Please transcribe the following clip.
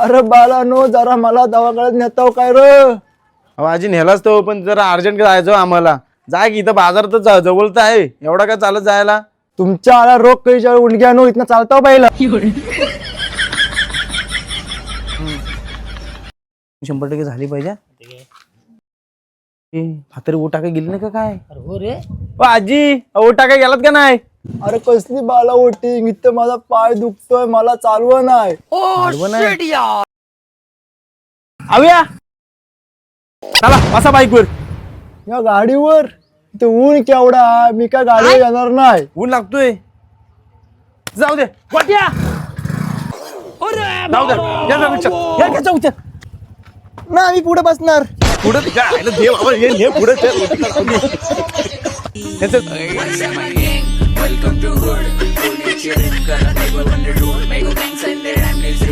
अरे बाला नो जरा मला दवाखान्यात नेताव काय रे? आजी नेलाच तो, पण जरा अर्जंट जायचं आम्हाला. जाय की इथं बाजारातच जवळ तर आहे, एवढा काय चालत जायला. तुमच्या आला रोग काही उलग्या नो इथनं चालताव पाहिलं. 100% झाली पाहिजे. म्हातारी ओटा काय गेली नाही का काय? हो रे. आजी ओटा काय गेलात का नाही? अरे कसली बाला वोटिंग, इथं माझा पाय दुखतोय, मला चालव नाही. आव्या चला बसा बाईकवर. या गाडीवर इथं ऊन केवढा आहे, मी काय गाडीवर येणार नाही. ऊन लागतोय, जाऊ दे गोट्या. जाऊ दे, या जा रिक्षा. या का जाऊ दे. ना मी पुढे बसणार. पुढे दे बाबा, हे पुढे Welcome to hood. Pull your chair, gonna table on the road. Make a gang send their ambulance.